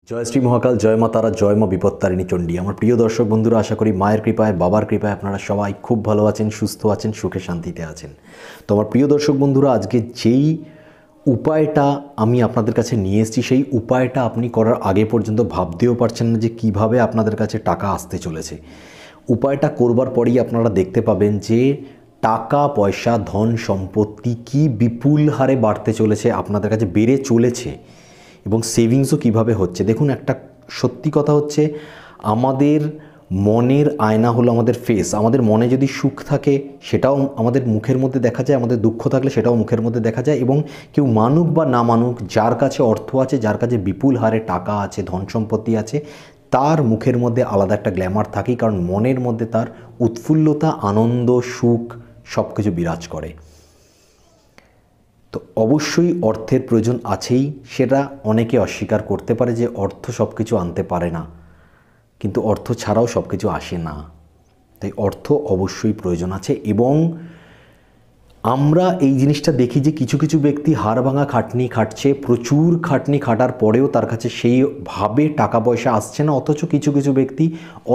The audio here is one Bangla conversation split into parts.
জয় শ্রী মহাকাল, জয় মা তারা, জয় মা বিপত্তারিণী চণ্ডী। আমার প্রিয় দর্শক বন্ধুরা, আশা করি মায়ের কৃপায়, বাবার কৃপায় আপনারা সবাই খুব ভালো আছেন, সুস্থ আছেন, সুখে শান্তিতে আছেন। তো আমার প্রিয় দর্শক বন্ধুরা, আজকে যেই উপায়টা আমি আপনাদের কাছে নিয়ে এসেছি, সেই উপায়টা আপনি করার আগে পর্যন্ত ভাবতেও পারছেন না যে কিভাবে আপনাদের কাছে টাকা আসতে চলেছে। উপায়টা করবার পরেই আপনারা দেখতে পাবেন যে টাকা পয়সা, ধন সম্পত্তি কি বিপুল হারে বাড়তে চলেছে, আপনাদের কাছে বেড়ে চলেছে, এবং সেভিংসও কিভাবে হচ্ছে। দেখুন, একটা সত্যি কথা হচ্ছে, আমাদের মনের আয়না হলো আমাদের ফেস। আমাদের মনে যদি সুখ থাকে সেটাও আমাদের মুখের মধ্যে দেখা যায়, আমাদের দুঃখ থাকলে সেটাও মুখের মধ্যে দেখা যায়। এবং কেউ মানুক বা না মানুক, যার কাছে অর্থ আছে, যার কাছে বিপুল হারে টাকা আছে, ধন সম্পত্তি আছে, তার মুখের মধ্যে আলাদা একটা গ্ল্যামার থাকেই, কারণ মনের মধ্যে তার উৎফুল্লতা, আনন্দ, সুখ সব কিছু বিরাজ করে। তো অবশ্যই অর্থের প্রয়োজন আছেই, সেটা অনেকে অস্বীকার করতে পারে যে অর্থ সব কিছু আনতে পারে না, কিন্তু অর্থ ছাড়াও সব কিছু আসে না। তাই অর্থ অবশ্যই প্রয়োজন আছে। এবং আমরা এই জিনিসটা দেখি যে কিছু কিছু ব্যক্তি হাড় ভাঙা খাটনি খাটছে, প্রচুর খাটনি খাটার পরেও তার কাছে সেইভাবে টাকা পয়সা আসছে না। অথচ কিছু কিছু ব্যক্তি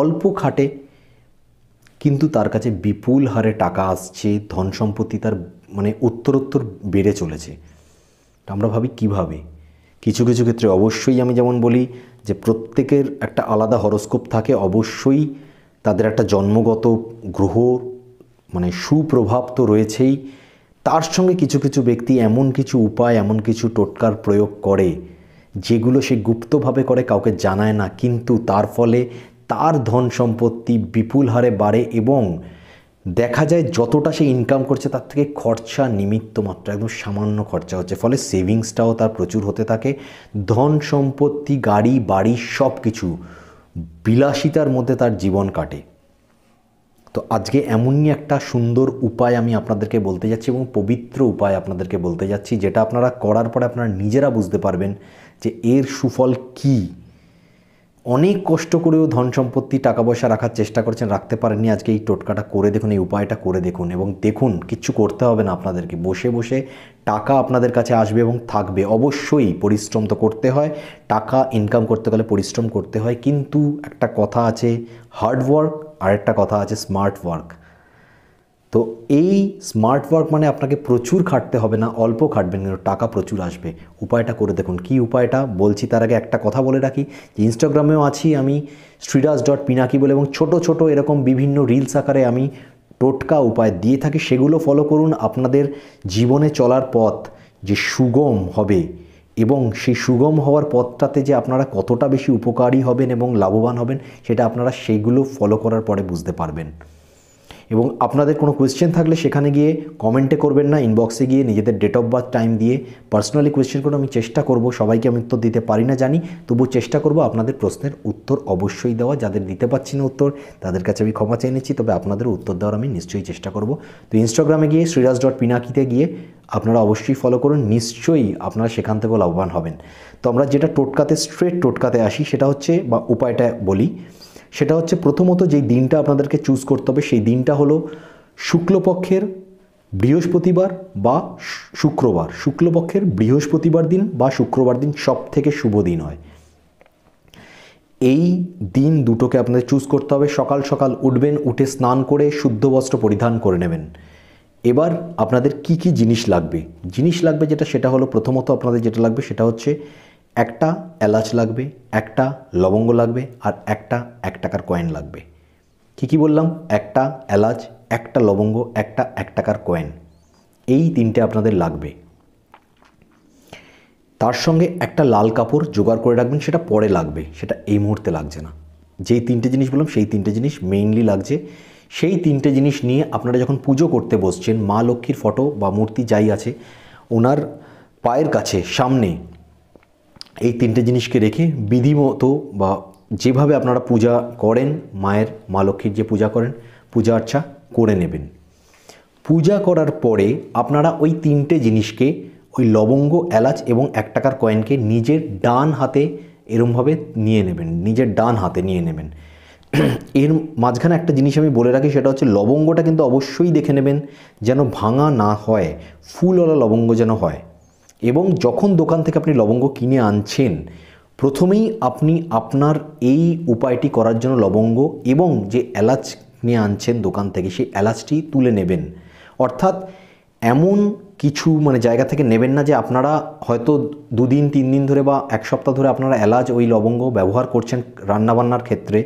অল্প খাটে কিন্তু তার কাছে বিপুল হারে টাকা আসছে, ধন সম্পত্তি তার উত্তরোত্তর বেড়ে চলেছে। আমরা ভাবি কিভাবে? কিছু কিছু ক্ষেত্রে অবশ্যই আমি যেমন বলি যে প্রত্যেকের একটা আলাদা হরোস্কোপ থাকে, অবশ্যই তাদের একটা জন্মগত গ্রহ সুপ্রভাব তো রয়েছেই। তার সঙ্গে কিছু কিছু ব্যক্তি এমন কিছু উপায়, এমন কিছু টোটকার প্রয়োগ করে যেগুলো সে গুপ্তভাবে করে, কাউকে জানায় না, কিন্তু তার ফলে তার ধন সম্পত্তি বিপুল হারে বাড়ে। এবং দেখা যায় যতটা সে ইনকাম করছে তার থেকে খরচা নিমিত্ত মাত্র, একদম সামান্য খরচা হচ্ছে, ফলে সেভিংসটাও তার প্রচুর হতে থাকে। ধন সম্পত্তি, গাড়ি বাড়ি সব কিছু বিলাসিতার মধ্যে তার জীবন কাটে। তো আজকে এমনই একটা সুন্দর উপায় আমি আপনাদেরকে বলতে যাচ্ছি, এবং পবিত্র উপায় আপনাদেরকে বলতে যাচ্ছি, যেটা আপনারা করার পরে আপনারা নিজেরা বুঝতে পারবেন যে এর সুফল কী। অনেক কষ্ট করেও ধন সম্পত্তি, টাকা পয়সা রাখার চেষ্টা করছেন, রাখতে পারেননি, আজকে এই টোটকাটা করে দেখুন, এই উপায়টা করে দেখুন, এবং দেখুন কিচ্ছু করতে হবে না আপনাদেরকে। বসে বসে টাকা আপনাদের কাছে আসবে এবং থাকবে। অবশ্যই পরিশ্রম তো করতে হয়, টাকা ইনকাম করতে গেলে পরিশ্রম করতে হয়, কিন্তু একটা কথা আছে হার্ড ওয়ার্ক, আর একটা কথা আছে স্মার্ট ওয়ার্ক। তো এই স্মার্ট ওয়ার্ক আপনাকে প্রচুর খাটতে হবে না, অল্প খাটবেন, কিন্তু টাকা প্রচুর আসবে। উপায়টা করে দেখুন। কি উপায়টা বলছি তার আগে একটা কথা বলে রাখি যে ইনস্টাগ্রামেও আছি আমি sriras.pinaki বলে, এবং ছোট ছোট এরকম বিভিন্ন রিলস আকারে আমি টোটকা উপায় দিয়ে থাকি, সেগুলো ফলো করুন। আপনাদের জীবনে চলার পথ যে সুগম হবে, এবং সেই সুগম হওয়ার পথটাতে যে আপনারা কতটা বেশি উপকারী হবেন এবং লাভবান হবেন, সেটা আপনারা সেইগুলো ফলো করার পরে বুঝতে পারবেন। এবং আপনাদের কোনো কোয়েশ্চেন থাকলে সেখানে গিয়ে কমেন্টে করবেন না, ইনবক্সে গিয়ে নিজেদের ডেট অফ বার্থ, টাইম দিয়ে পার্সোনালি কোয়েশ্চেন করে আমি চেষ্টা করব, সবাইকে আমি উত্তর দিতে পারি না জানি, তবু চেষ্টা করব আপনাদের প্রশ্নের উত্তর অবশ্যই দেওয়া। যাদের দিতে পারছি না উত্তর, তাদের কাছে আমি ক্ষমা চেয়ে নিচ্ছি, তবে আপনাদের উত্তর দেওয়ার আমি নিশ্চয়ই চেষ্টা করব। তো ইনস্টাগ্রামে গিয়ে sriras.pinaki গিয়ে আপনারা অবশ্যই ফলো করুন, নিশ্চয়ই আপনারা সেখান থেকেও লাভবান হবেন। তো আমরা যেটা টোটকাতে, স্ট্রেট টোটকাতে আসি, সেটা হচ্ছে, বা উপায়টা বলি, সেটা হচ্ছে প্রথমত যেই দিনটা আপনাদেরকে চুজ করতে হবে, সেই দিনটা হলো শুক্লপক্ষের বৃহস্পতিবার বা শুক্রবার। শুক্লপক্ষের বৃহস্পতিবার দিন বা শুক্রবার দিন সব থেকে শুভ দিন হয়। এই দিন দুটোকে আপনাদের চুজ করতে হবে। সকাল সকাল উঠবেন, উঠে স্নান করে শুদ্ধ বস্ত্র পরিধান করে নেবেন। এবার আপনাদের কি কি জিনিস লাগবে, সেটা হলো, প্রথমত আপনাদের যেটা লাগবে সেটা হচ্ছে একটা এলাচ লাগবে, একটা লবঙ্গ লাগবে, আর একটা 1 টাকার কয়েন লাগবে। কি বললাম? একটা এলাচ, একটা লবঙ্গ, একটা 1 টাকার কয়েন, এই তিনটে আপনাদের লাগবে। তার সঙ্গে একটা লাল কাপড় জোগাড় করে রাখবেন, সেটা পরে লাগবে, সেটা এই মুহূর্তে লাগছে না। যেই তিনটে জিনিস বললাম সেই তিনটে জিনিস মেইনলি লাগছে। সেই তিনটে জিনিস নিয়ে আপনারা যখন পুজো করতে বসছেন, মা লক্ষ্মীর ফটো বা মূর্তি যাই আছে ওনার পায়ের কাছে সামনে এই তিনটে জিনিসকে রেখে বিধিমতো, বা যেভাবে আপনারা পূজা করেন, মায়ের, মা লক্ষ্মীর যে পূজা করেন, পূজা আর্চা করে নেবেন। পূজা করার পরে আপনারা ওই তিনটে জিনিসকে, ওই লবঙ্গ, এলাচ এবং 1 টাকার কয়েনকে নিজের ডান হাতে এরমভাবে নিয়ে নেবেন, নিজের ডান হাতে নিয়ে নেবেন। এর মাঝখানে একটা জিনিস আমি বলে রাখি, সেটা হচ্ছে লবঙ্গটা কিন্তু অবশ্যই দেখে নেবেন যেন ভাঙা না হয়, ফুলওয়ালা লবঙ্গ যেন হয়। এবং যখন দোকান থেকে আপনি লবঙ্গ কিনে আনছেন, প্রথমেই আপনি আপনার এই উপায়টি করার জন্য লবঙ্গ এবং যে এলাচ নিয়ে আনছেন দোকান থেকে সেই এলাচটি তুলে নেবেন। অর্থাৎ এমন কিছু জায়গা থেকে নেবেন না যে আপনারা হয়তো 2 দিন 3 দিন ধরে বা 1 সপ্তাহ ধরে আপনারা এলাচ ওই লবঙ্গ ব্যবহার করছেন রান্নাবান্নার ক্ষেত্রে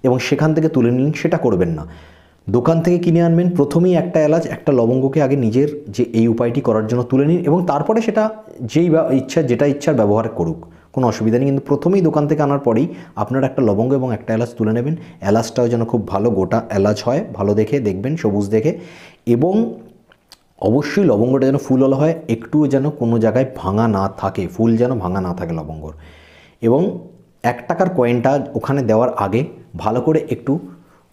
এবং সেখান থেকে তুলে নিন, সেটা করবেন না। দোকান থেকে কিনে আনবেন, প্রথমেই একটা এলাচ একটা লবঙ্গকে আগে নিজের যে এই উপায়টি করার জন্য তুলে নিন এবং তারপরে সেটা যেটা ইচ্ছার ব্যবহার করুক, কোনো অসুবিধা নেই। কিন্তু প্রথমেই দোকান থেকে আনার পরেই আপনারা একটা লবঙ্গ এবং একটা এলাচ তুলে নেবেন। এলাচটাও যেন খুব ভালো গোটা এলাচ হয়, ভালো দেখে দেখবেন, সবুজ দেখে। এবং অবশ্যই লবঙ্গটা যেন ফুলওয়ালা হয়, একটুও যেন কোনো জায়গায় ভাঙা না থাকে, ফুল যেন ভাঙা না থাকে লবঙ্গর। এবং 1 টাকার কয়েনটা ওখানে দেওয়ার আগে ভালো করে একটু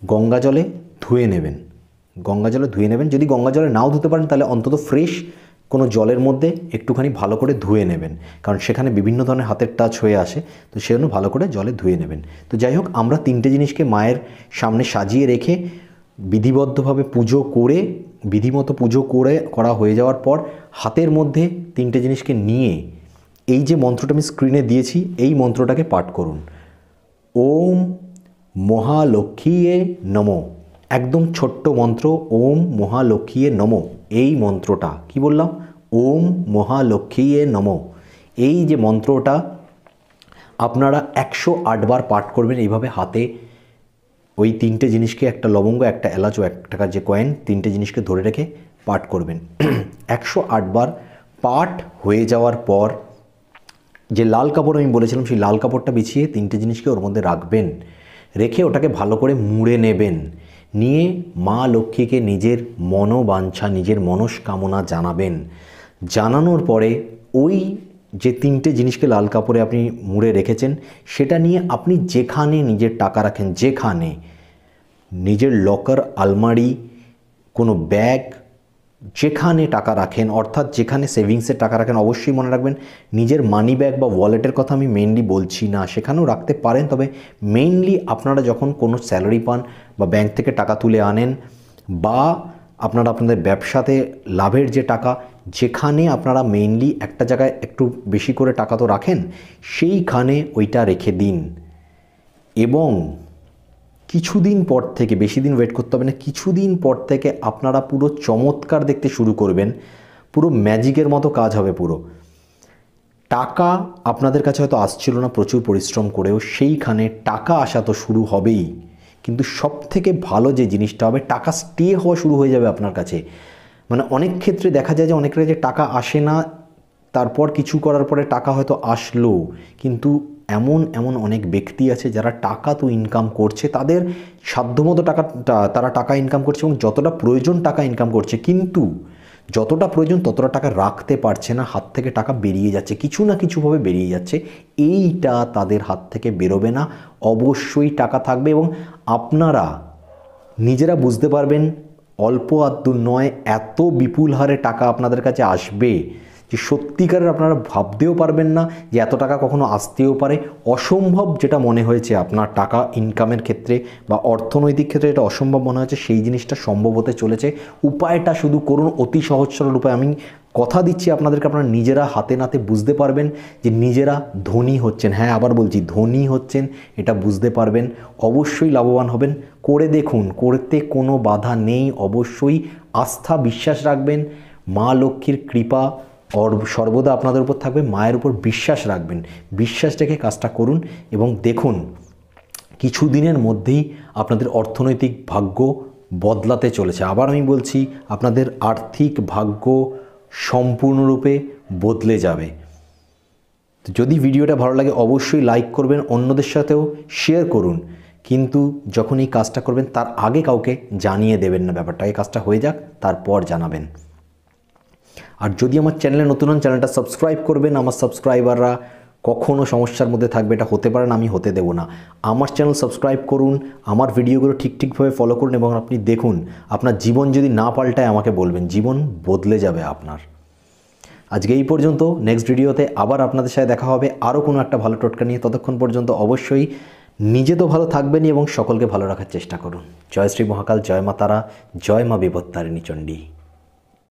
গঙ্গা জলে ধুয়ে নেবেন। গঙ্গা জলে ধুয়ে নেবেন। যদি গঙ্গা জলে নাও ধুতে পারেন তাহলে অন্তত ফ্রেশ কোনো জলের মধ্যে একটুখানি ভালো করে ধুয়ে নেবেন, কারণ সেখানে বিভিন্ন ধরনের হাতের টাচ হয়ে আসে, তো সেজন্য ভালো করে জলে ধুয়ে নেবেন। তো যাই হোক, আমরা 3টে জিনিসকে মায়ের সামনে সাজিয়ে রেখে বিধিবদ্ধভাবে পুজো করে, বিধিমতো পুজো করা হয়ে যাওয়ার পর হাতের মধ্যে 3টে জিনিসকে নিয়ে এই যে মন্ত্রটা আমি স্ক্রিনে দিয়েছি এই মন্ত্রটাকে পাঠ করুন। ওম মহালক্ষ্মীয়ে নমঃ। একদম ছোট্ট মন্ত্র, ওম মহালক্ষ্মীয়ে নমঃ। এই মন্ত্রটা কি বললাম? ওম মহালক্ষ্মীয়ে নমঃ। এই যে মন্ত্রটা আপনারা 108 বার পাঠ করবেন এইভাবে হাতে। ওই 3টে জিনিসকে, একটা লবঙ্গ, একটা এলাচ ও 1 টাকার যে কয়েন, 3টে জিনিসকে ধরে রেখে পাঠ করবেন। 108 বার পাঠ হয়ে যাওয়ার পর যে লাল কাপড় আমি বলেছিলাম সেই লাল কাপড়টা বিছিয়ে 3টে জিনিসকে ওর মধ্যে রাখবেন। রেখে ওটাকে ভালো করে মুড়ে নেবেন। নিয়ে মা লক্ষ্মীকে নিজের মনোবাঞ্ছা, নিজের মনস্কামনা জানাবেন। জানানোর পরে ওই যে 3টে জিনিসকে লাল কাপড়ে আপনি মুড়ে রেখেছেন সেটা নিয়ে আপনি যেখানে নিজের টাকা রাখেন, যেখানে নিজের লকার, আলমারি, কোনো ব্যাগ, যেখানে টাকা রাখেন, অর্থাৎ যেখানে সেভিংসের টাকা রাখেন, অবশ্যই মনে রাখবেন নিজের মানি ব্যাগ বা ওয়ালেটের কথা আমি মেইনলি বলছি না, সেখানেও রাখতে পারেন। তবে মেইনলি আপনারা যখন কোনো স্যালারি পান বা ব্যাংক থেকে টাকা তুলে আনেন বা আপনারা আপনাদের ব্যবসাতে লাভের যে টাকা, যেখানে আপনারা মেইনলি একটা জায়গায় একটু বেশি করে টাকা তো রাখেন, সেইখানে ওইটা রেখে দিন। এবং কিছুদিন পর থেকে, বেশি দিন ওয়েট করতে হবে না, কিছুদিন পর থেকে আপনারা পুরো চমৎকার দেখতে শুরু করবেন। পুরো ম্যাজিকের মতো কাজ হবে। পুরো টাকা আপনাদের কাছে হয়তো আসছিল না প্রচুর পরিশ্রম করেও, সেইখানে টাকা আসা তো শুরু হবেই। কিন্তু সবথেকে ভালো যে জিনিসটা হবে, টাকা স্টে হওয়া শুরু হয়ে যাবে আপনার কাছে। অনেক ক্ষেত্রে দেখা যায় যে অনেকের যে টাকা আসে না, তারপর কিছু করার পরে টাকা হয়তো আসলো, কিন্তু এমন অনেক ব্যক্তি আছে যারা টাকা তো ইনকাম করছে, তাদের সাধ্যমতো তারা টাকা ইনকাম করছে এবং যতটা প্রয়োজন টাকা ইনকাম করছে, কিন্তু যতটা প্রয়োজন ততটা টাকা রাখতে পারছে না, হাত থেকে টাকা বেরিয়ে যাচ্ছে, কিছু না কিছুভাবে বেরিয়ে যাচ্ছে। এইটা তাদের হাত থেকে বেরোবে না, অবশ্যই টাকা থাকবে। এবং আপনারা নিজেরা বুঝতে পারবেন অল্প আদ্য নয়, এত বিপুল হারে টাকা আপনাদের কাছে আসবে যে সত্যিকারের আপনারা ভাবতেও পারবেন না যে এত টাকা কখনো আসতেও পারে। অসম্ভব যেটা মনে হয়েছে আপনার টাকা ইনকামের ক্ষেত্রে বা অর্থনৈতিক ক্ষেত্রে এটা অসম্ভব মনে হয়েছে, সেই জিনিসটা সম্ভব হতে চলেছে। উপায়টা শুধু করুন, অতি সহজ সরল উপায়। আমি কথা দিচ্ছি আপনাদেরকে, আপনারা নিজেরা হাতে নাতে বুঝতে পারবেন যে নিজেরা ধনী হচ্ছেন। হ্যাঁ, আবার বলছি, ধনী হচ্ছেন, এটা বুঝতে পারবেন। অবশ্যই লাভবান হবেন। করে দেখুন, করতে কোনো বাধা নেই। অবশ্যই আস্থা, বিশ্বাস রাখবেন। মা লক্ষ্মীর কৃপা সর্বদা আপনাদের উপর থাকবে। মায়ের উপর বিশ্বাস রাখবেন, বিশ্বাস রেখে কাজটা করুন এবং দেখুন কিছুদিনের মধ্যেই আপনাদের অর্থনৈতিক ভাগ্য বদলাতে চলেছে। আবার আমি বলছি, আপনাদের আর্থিক ভাগ্য সম্পূর্ণরূপে বদলে যাবে। তো যদি ভিডিওটা ভালো লাগে অবশ্যই লাইক করবেন, অন্যদের সাথেও শেয়ার করুন। কিন্তু যখন এই কাজটা করবেন তার আগে কাউকে জানিয়ে দেবেন না ব্যাপারটা, এই কাজটা হয়ে যাক তারপর জানাবেন। আর যদি আমার চ্যানেলে নতুন হন, চ্যানেলটা সাবস্ক্রাইব করবেন। আমার সাবস্ক্রাইবাররা কখনো সমস্যার মধ্যে থাকবে, এটা হতে পারে না, আমি হতে দেব না। আমার চ্যানেল সাবস্ক্রাইব করুন, আমার ভিডিওগুলো ঠিকভাবে ফলো করুন এবং আপনি দেখুন আপনার জীবন যদি না পাল্টায় আমাকে বলবেন, জীবন বদলে যাবে আপনার। আজকে এই পর্যন্ত। নেক্সট ভিডিওতে আবার আপনাদের সাথে দেখা হবে আরও কোনো একটা ভালো টোটকা নিয়ে। ততক্ষণ পর্যন্ত অবশ্যই নিজে তো ভালো থাকবেনই এবং সকলকে ভালো রাখার চেষ্টা করুন। জয় শ্রী মহাকাল, জয় মা তারা, জয় মা বিপত্তারিণী চণ্ডী।